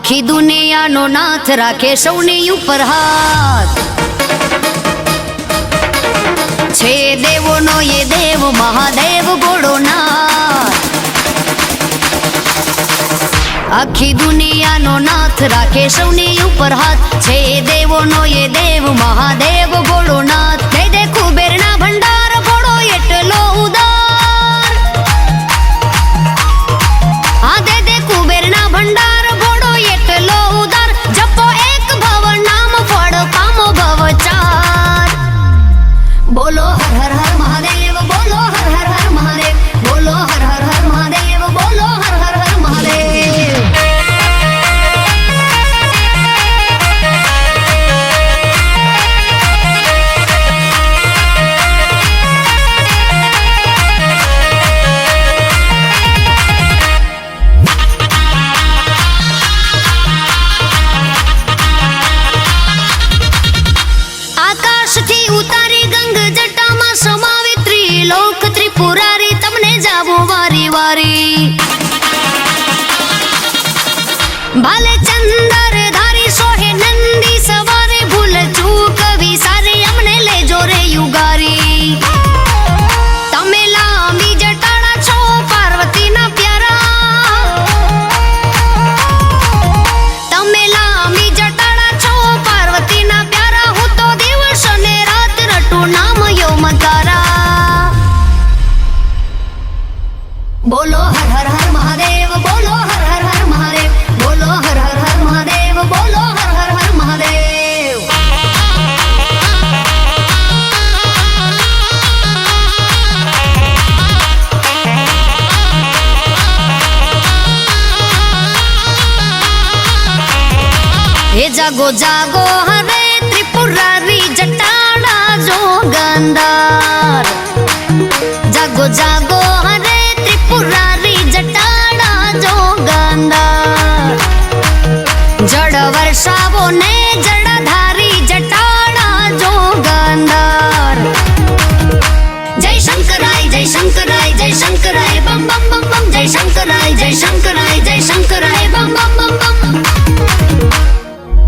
આખી દુનિયાનો નાથ રાખે સૌની ઉપર હાથ છે દેવોનો એ દેવ મહાદેવ ભોળોનાથ આખી દુનિયાનો નાથ રાખે સૌની ઉપર હાથ છે દેવોનો એ દેવ મહાદેવ ભોળોનાથ દે દે કુબેરના ભંડાર ભોળો એટલો ઉદાર આ દે દે કુબેરના ભંડાર ભોળો એટલો ઉદાર જપો એક ભવ નામ ફળ પામો ભવ ચાર બોલો હર હર હર મહાદેવ બોલો હર હર હર મહાદેવ બોલો હર હર હર મહાદેવ બોલો હર હર હર મહાદેવ આકાશથી ઉતારી ગંગ જટામાં સમાવી ત્રિલોક ત્રિપુરારી તમને જાવો વારી વારી ભાલે ચંદર ધારી સોહે નંદી સવારે ભૂલ ચૂક વિસારી અમને લેજો રે યુગારી તમે લાંબી જટાડા છો પાર્વતીના પ્યારા તમે લાંબી જટાડા છો પાર્વતીના પ્યારા હું તો દિવસ ને રાત રટું નામ યમ તારા બોલો હર હર હર મહાદેવ બોલો હર હર હર મહાદેવ બોલો હર હર હર મહાદેવ બોલો હર હર હર મહાદેવ હે જાગો જાગો હરે ત્રિપુરારી જટાડા જોગંદાર જાગો જાગો હરે ત્રિપુરારી જટાડા જોગંદાર જળ વર્ષાવો ને જળધારી જટાડા જોગંદાર જય શંકરાય જય શંકરાય જય શંકરાય બમ બમ બમ બમ જય શંકરાય જય શંકરાય જય શંકરાય બમ બમ બમ બમ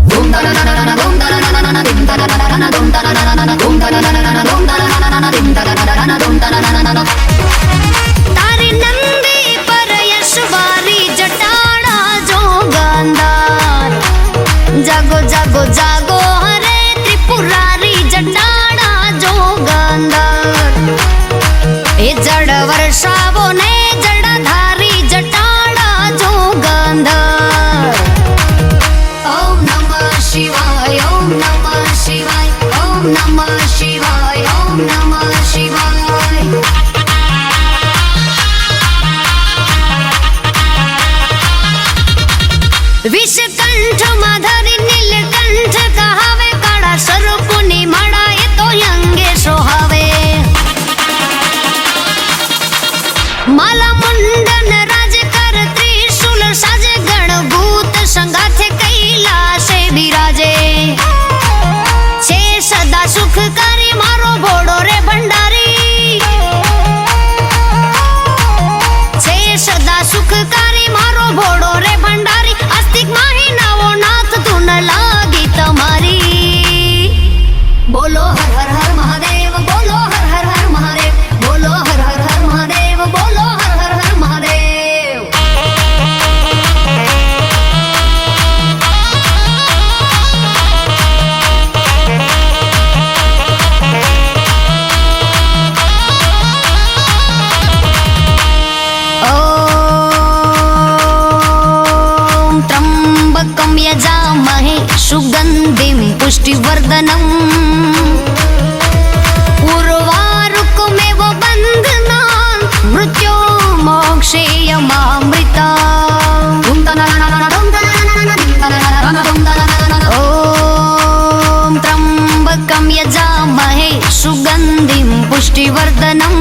ધૂમ તારા ધૂમ તારા ધૂમ તારા ધૂમ તારા ધૂમ તારા ધૂમ તારા ધૂમ તારા તારી નંદી પર યશવારી જટાડા જોગંદાર જાગો જાગો જાગો હરે ત્રિપુરારી જટાડા જોગંદાર એ જળ વર્ષાવો ને જળધારી જટાડા જોગંદાર ઓમ નમઃ શિવાય ઓમ નમઃ શિવાય ઓમ નમઃ શિવાય ઓમ નમઃ શિવાય વિષકંઠ માધરી નીલકંઠ કહાવે કાળા સર્પની માળા એ તો અંગે સોહાવે માલા મુંડન રાજ કર ત્રિશુલ સાજે ગણભૂત સંગાથે કૈલાસે બિરાજે છે સદા સુખકારી મારો ભોળો રે ભંડારી છે સદા સુખકારી મારો ભોળો રે ભંડારી આસ્તિક મહિનાઓ નાથ તું ન લાગી તમારી બોલો હર હર હર મહાદેવ બોલો હર હર હર મહાદેવ બોલો હર હર હર મહાદેવ બોલો હર હર હર મહાદેવ ઓમ ત્રંબકમ યજામહે સુગંધિમ પુષ્ટિવર્ધનમ ઉર્વારુકમેવ બંધનાન મૃત્યો મોક્ષેયમામૃતા ઓમ ત્રંબકમ યજામહે સુગંધિમ પુષ્ટિવર્ધનમ